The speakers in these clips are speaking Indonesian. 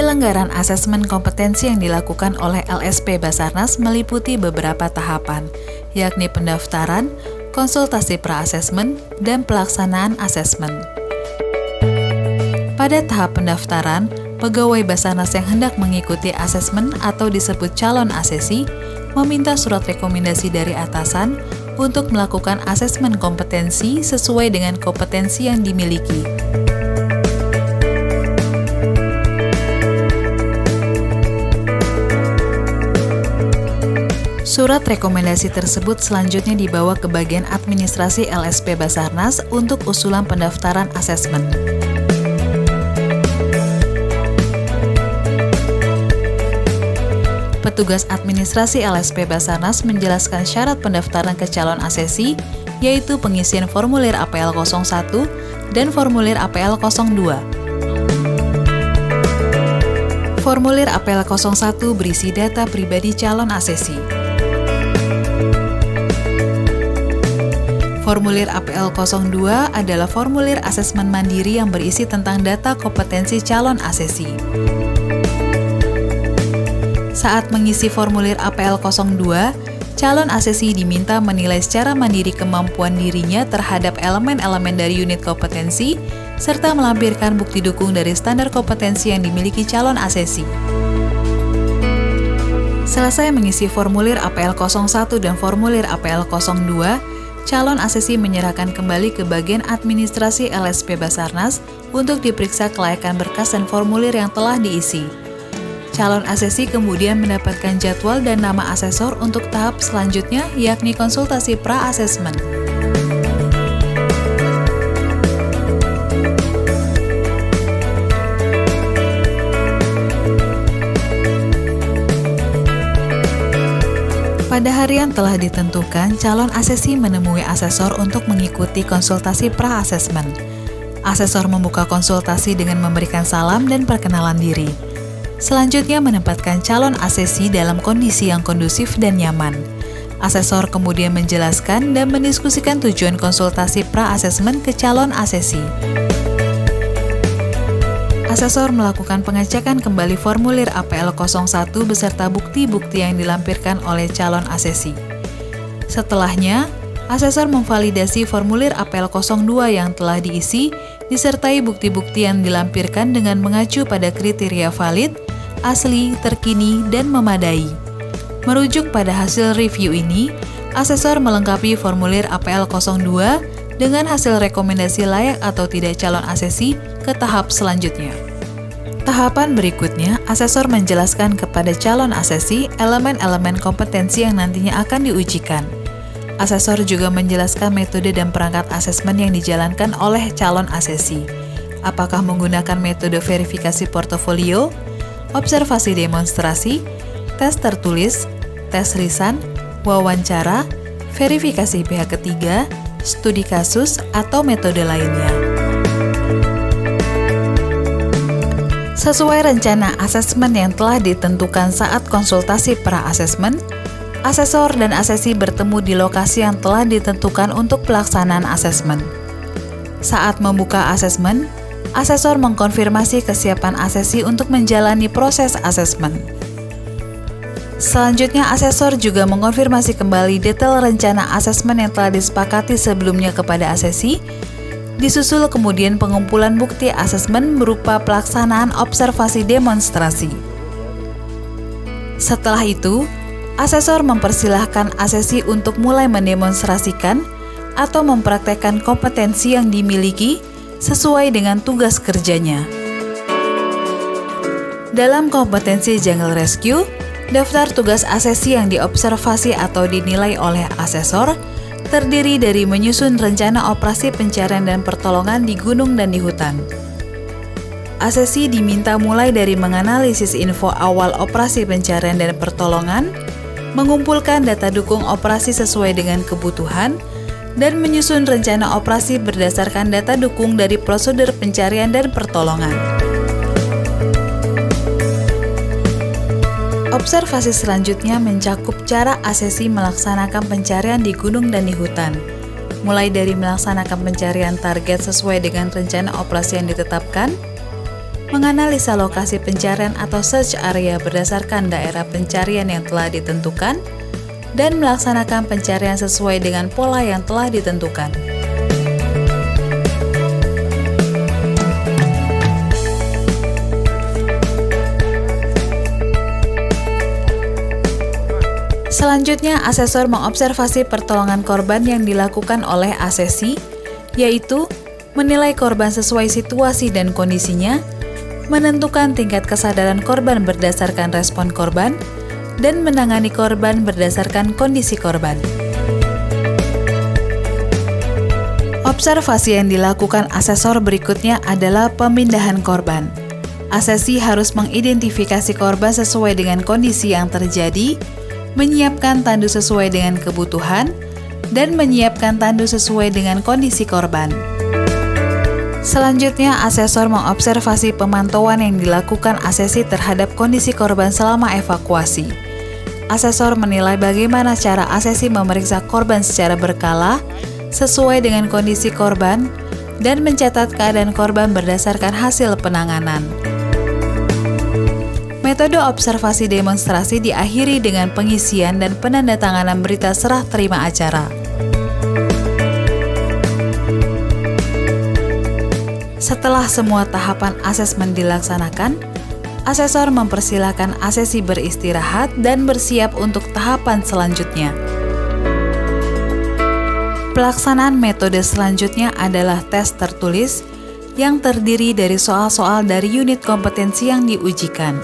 Penyelenggaraan asesmen kompetensi yang dilakukan oleh LSP Basarnas meliputi beberapa tahapan, yakni pendaftaran, konsultasi pra-asesmen, dan pelaksanaan asesmen. Pada tahap pendaftaran, pegawai Basarnas yang hendak mengikuti asesmen atau disebut calon asesi meminta surat rekomendasi dari atasan untuk melakukan asesmen kompetensi sesuai dengan kompetensi yang dimiliki. Surat rekomendasi tersebut selanjutnya dibawa ke bagian administrasi LSP Basarnas untuk usulan pendaftaran asesmen. Petugas administrasi LSP Basarnas menjelaskan syarat pendaftaran ke calon asesi, yaitu pengisian formulir APL 01 dan formulir APL 02. Formulir APL 01 berisi data pribadi calon asesi. Formulir APL 02 adalah formulir asesmen mandiri yang berisi tentang data kompetensi calon asesi. Saat mengisi formulir APL 02, calon asesi diminta menilai secara mandiri kemampuan dirinya terhadap elemen-elemen dari unit kompetensi, serta melampirkan bukti dukung dari standar kompetensi yang dimiliki calon asesi. Selesai mengisi formulir APL 01 dan formulir APL 02, calon asesi menyerahkan kembali ke bagian administrasi LSP Basarnas untuk diperiksa kelayakan berkas dan formulir yang telah diisi. Calon asesi kemudian mendapatkan jadwal dan nama asesor untuk tahap selanjutnya, yakni konsultasi pra-asesmen. Pada hari yang telah ditentukan, calon asesi menemui asesor untuk mengikuti konsultasi pra-asesmen. Asesor membuka konsultasi dengan memberikan salam dan perkenalan diri. Selanjutnya menempatkan calon asesi dalam kondisi yang kondusif dan nyaman. Asesor kemudian menjelaskan dan mendiskusikan tujuan konsultasi pra-asesmen ke calon asesi. Asesor melakukan pengecekan kembali formulir APL 01 beserta bukti-bukti yang dilampirkan oleh calon asesi. Setelahnya, asesor memvalidasi formulir APL 02 yang telah diisi, disertai bukti-bukti yang dilampirkan dengan mengacu pada kriteria valid, asli, terkini, dan memadai. Merujuk pada hasil review ini, asesor melengkapi formulir APL 02 dengan hasil rekomendasi layak atau tidak calon asesi ke tahap selanjutnya. Tahapan berikutnya, asesor menjelaskan kepada calon asesi elemen-elemen kompetensi yang nantinya akan diujikan. Asesor juga menjelaskan metode dan perangkat asesmen yang dijalankan oleh calon asesi. Apakah menggunakan metode verifikasi portofolio, observasi demonstrasi, tes tertulis, tes lisan, wawancara, verifikasi pihak ketiga, studi kasus, atau metode lainnya. Sesuai rencana asesmen yang telah ditentukan saat konsultasi pra-asesmen, asesor dan asesi bertemu di lokasi yang telah ditentukan untuk pelaksanaan asesmen. Saat membuka asesmen, asesor mengkonfirmasi kesiapan asesi untuk menjalani proses asesmen. Selanjutnya, asesor juga mengonfirmasi kembali detail rencana asesmen yang telah disepakati sebelumnya kepada asesi. Disusul kemudian pengumpulan bukti asesmen berupa pelaksanaan observasi demonstrasi. Setelah itu, asesor mempersilahkan asesi untuk mulai mendemonstrasikan atau mempraktekkan kompetensi yang dimiliki sesuai dengan tugas kerjanya. Dalam kompetensi Jungle Rescue, daftar tugas asesi yang diobservasi atau dinilai oleh asesor terdiri dari menyusun rencana operasi pencarian dan pertolongan di gunung dan di hutan. Asesi diminta mulai dari menganalisis info awal operasi pencarian dan pertolongan, mengumpulkan data dukung operasi sesuai dengan kebutuhan, dan menyusun rencana operasi berdasarkan data dukung dari prosedur pencarian dan pertolongan. Observasi selanjutnya mencakup cara asesi melaksanakan pencarian di gunung dan di hutan, mulai dari melaksanakan pencarian target sesuai dengan rencana operasi yang ditetapkan, menganalisa lokasi pencarian atau search area berdasarkan daerah pencarian yang telah ditentukan, dan melaksanakan pencarian sesuai dengan pola yang telah ditentukan. Selanjutnya, asesor mengobservasi pertolongan korban yang dilakukan oleh asesi, yaitu menilai korban sesuai situasi dan kondisinya, menentukan tingkat kesadaran korban berdasarkan respon korban, dan menangani korban berdasarkan kondisi korban. Observasi yang dilakukan asesor berikutnya adalah pemindahan korban. Asesi harus mengidentifikasi korban sesuai dengan kondisi yang terjadi, menyiapkan tandu sesuai dengan kebutuhan, dan menyiapkan tandu sesuai dengan kondisi korban. Selanjutnya, asesor mengobservasi pemantauan yang dilakukan asesi terhadap kondisi korban selama evakuasi. Asesor menilai bagaimana cara asesi memeriksa korban secara berkala, sesuai dengan kondisi korban, dan mencatat keadaan korban berdasarkan hasil penanganan. Metode observasi demonstrasi diakhiri dengan pengisian dan penandatanganan berita serah terima acara. Setelah semua tahapan asesmen dilaksanakan, asesor mempersilahkan asesi beristirahat dan bersiap untuk tahapan selanjutnya. Pelaksanaan metode selanjutnya adalah tes tertulis yang terdiri dari soal-soal dari unit kompetensi yang diujikan.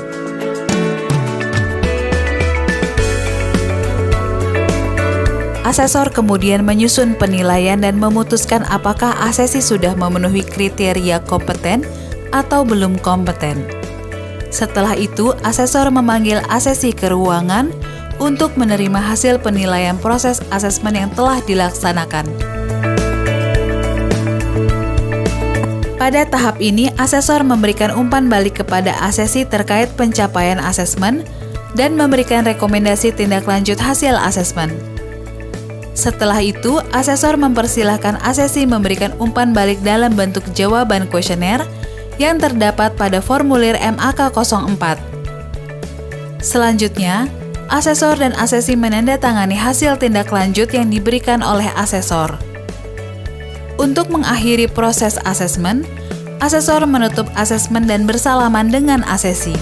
Asesor kemudian menyusun penilaian dan memutuskan apakah asesi sudah memenuhi kriteria kompeten atau belum kompeten. Setelah itu, asesor memanggil asesi ke ruangan untuk menerima hasil penilaian proses asesmen yang telah dilaksanakan. Pada tahap ini, asesor memberikan umpan balik kepada asesi terkait pencapaian asesmen dan memberikan rekomendasi tindak lanjut hasil asesmen. Setelah itu, asesor mempersilahkan asesi memberikan umpan balik dalam bentuk jawaban kuesioner yang terdapat pada formulir MAK 04. Selanjutnya, asesor dan asesi menandatangani hasil tindak lanjut yang diberikan oleh asesor. Untuk mengakhiri proses asesmen, asesor menutup asesmen dan bersalaman dengan asesi.